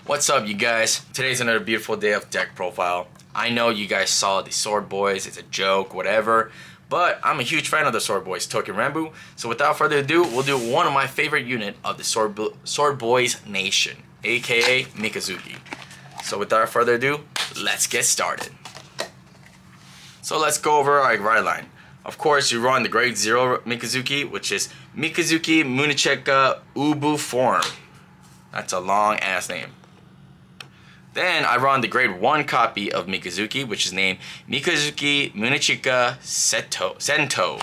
What's up, you guys? Today's another beautiful day of deck profile. I know you guys saw the Sword Boys, it's a joke, whatever, but I'm a huge fan of the Sword Boys, Touken Ranbu. So without further ado, we'll do one of my favorite unit of the Sword Boys Nation, aka Mikazuki. So without further ado, let's get started. So let's go over our ride line. Of course, you run the grade 0 Mikazuki, which is Mikazuki Municheka Ubu form. That's a long ass name. Then I run the grade 1 copy of Mikazuki, which is named Mikazuki Munichika Sento.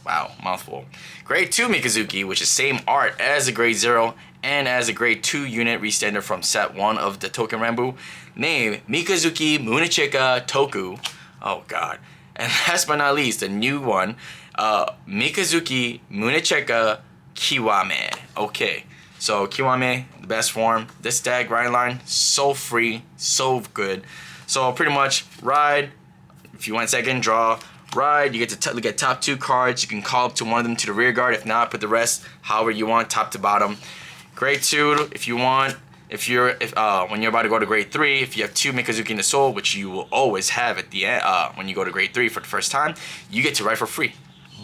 Wow, mouthful. Grade 2 Mikazuki, which is same art as the grade 0 and as a grade 2 unit restander from set 1 of the Touken Ranbu, named Mikazuki Munichika Toku. Oh god. And last but not least, the new one, Mikazuki Municheka Kiwame. Okay. So Kiwame, the best form. This deck, ride line, so free, so good. So pretty much ride, if you want second, draw, ride, you get to look at top 2 cards. You can call up to one of them to the rear guard. If not, put the rest however you want, top to bottom. Grade 2, if you want, when you're about to go to grade 3, if you have 2 Mikazuki in the soul, which you will always have at the end, when you go to grade 3 for the first time, you get to ride for free.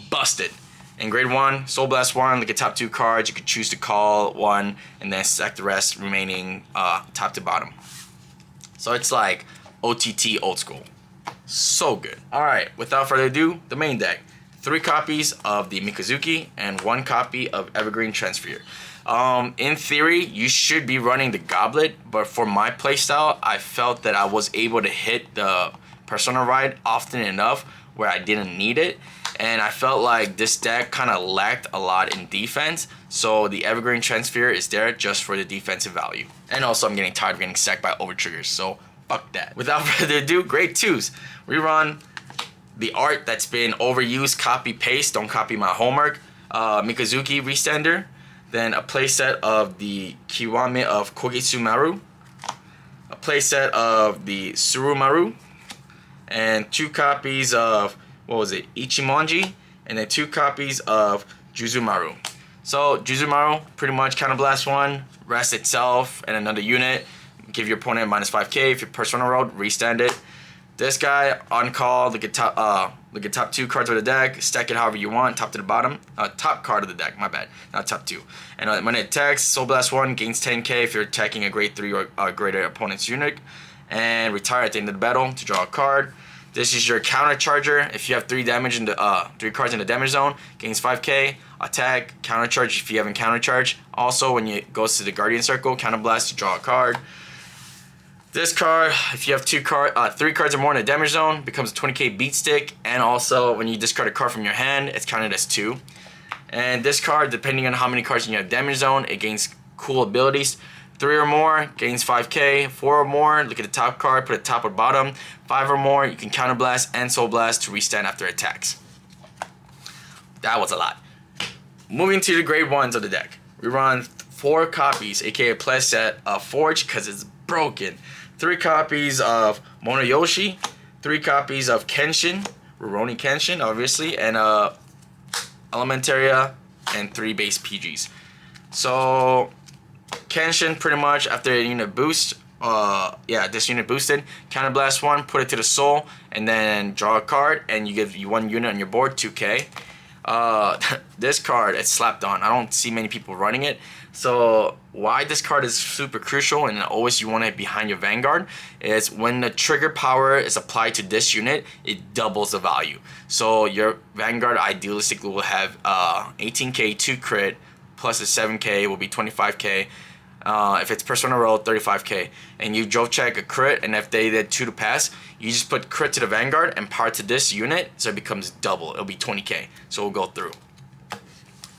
Busted. In grade 1, Soul Blast 1, look at top 2 cards. You can choose to call one and then stack the rest remaining top to bottom. So it's like OTT old school. So good. Alright, without further ado, the main deck. 3 copies of the Mikazuki and 1 copy of Evergreen Transfer. In theory, you should be running the Goblet, but for my playstyle, I felt that I was able to hit the Persona Ride often enough where I didn't need it. And I felt like this deck kind of lacked a lot in defense, so the Evergreen Transfer is there just for the defensive value. And also, I'm getting tired of getting sacked by over triggers, so fuck that. Without further ado, grade 2s. We run the art that's been overused, copy paste, don't copy my homework, Mikazuki restander, then a playset of the Kiwame of Kogetsumaru, a playset of the Surumaru, and 2 copies of Ichimonji, and then 2 copies of Juzumaru. So Juzumaru, pretty much counterblast 1, rest itself and another unit, give your opponent minus 5k. If you're Persona Road, restand it. This guy, on call, look at top 2 cards of the deck, stack it however you want, top to the bottom, top card of the deck, my bad, not top 2. And when it attacks, Soul Blast 1 gains 10k if you're attacking a grade 3 or greater opponent's unit, and retire at the end of the battle to draw a card. This is your counter charger. If you have 3 damage in the 3 cards in the damage zone, gains 5k. Attack, counter charge if you haven't counter charge. Also, when it goes to the Guardian Circle, counter blast to draw a card. This card, if you have 3 cards or more in the damage zone, becomes a 20k beat stick. And also, when you discard a card from your hand, it's counted as 2. And this card, depending on how many cards in your damage zone, it gains cool abilities. 3 or more gains 5k, 4 or more, look at the top card, put it top or bottom. 5 or more, you can counterblast and soul blast to restand after attacks. That was a lot. Moving to the grade 1s of the deck. We run 4 copies, aka a playset of Forge because it's broken. 3 copies of Monoyoshi, 3 copies of Kenshin, Rurouni Kenshin obviously, and Elementaria, and 3 base PGs. So Kenshin, pretty much after a unit boost, this unit boosted, counterblast 1, put it to the soul, and then draw a card, and you give you 1 unit on your board, 2k. This card, it's slapped on. I don't see many people running it. So why this card is super crucial, and always you want it behind your Vanguard, is when the trigger power is applied to this unit, it doubles the value. So your Vanguard idealistically will have 18k 2 crit, plus a 7k will be 25k. If it's Persona Roll, 35k. And you drove check a crit, and if they did 2 to pass, you just put crit to the Vanguard and power to this unit, so it becomes double. It'll be 20k, so we'll go through.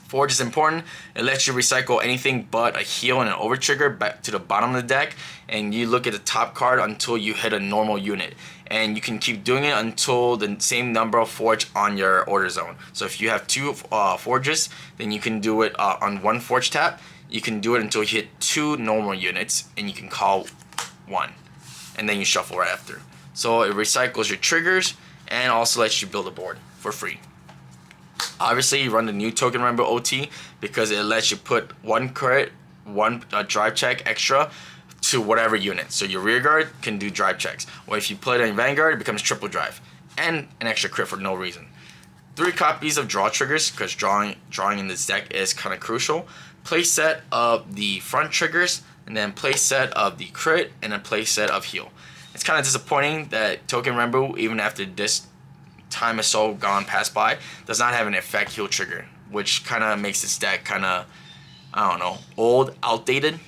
Forge is important. It lets you recycle anything but a heal and an over trigger back to the bottom of the deck, and you look at the top card until you hit a normal unit. And you can keep doing it until the same number of Forge on your order zone. So if you have 2 Forges, then you can do it on 1 Forge tap. You can do it until you hit 2 normal units, and you can call 1, and then you shuffle right after. So it recycles your triggers and also lets you build a board for free. Obviously, you run the new Touken Ranbu OT because it lets you put 1 crit, 1 drive check extra to whatever unit. So your rear guard can do drive checks, or if you play it in Vanguard, it becomes triple drive, and an extra crit for no reason. 3 copies of draw triggers, because drawing in this deck is kind of crucial. Play set of the front triggers, and then play set of the crit, and a play set of heal. It's kind of disappointing that Touken Ranbu, even after this time is so gone past by, does not have an effect heal trigger, which kind of makes this deck kind of, I don't know, old, outdated.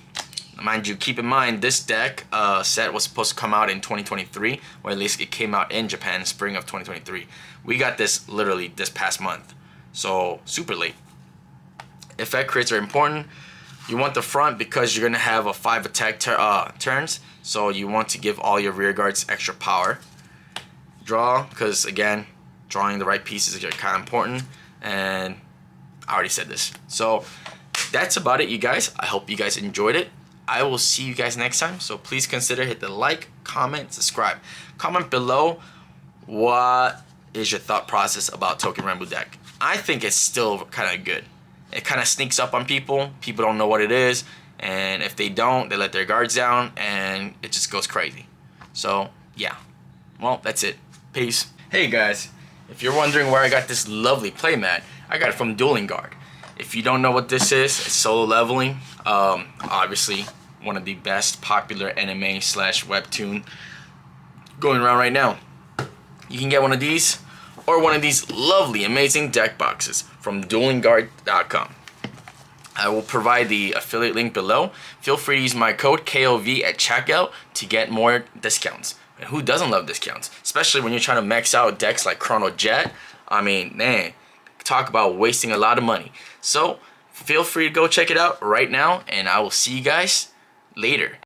Mind you, keep in mind this deck set was supposed to come out in 2023, or at least it came out in Japan in spring of 2023. We got this literally this past month, so super late. Effect crits are important. You want the front because you're gonna have a 5 attack turns, so you want to give all your rear guards extra power. Draw, because again, drawing the right pieces is kind of important, and I already said this. So that's about it, you guys. I hope you guys enjoyed it. I will see you guys next time, so please consider hit the like, comment, subscribe. Comment below what is your thought process about Touken Ranbu deck. I think it's still kind of good. It kind of sneaks up on people. People don't know what it is, and if they don't, they let their guards down, and it just goes crazy. So yeah, well, that's it. Peace. Hey guys, if you're wondering where I got this lovely playmat, I got it from Dueling Guard. If you don't know what this is, it's solo leveling. Obviously one of the best popular anime / webtoon going around right now. You can get one of these or one of these lovely, amazing deck boxes from duelingguard.com. I will provide the affiliate link below. Feel free to use my code KOV at checkout to get more discounts. And who doesn't love discounts? Especially when you're trying to max out decks like Chrono Jet. I mean, man, talk about wasting a lot of money. So feel free to go check it out right now, and I will see you guys later.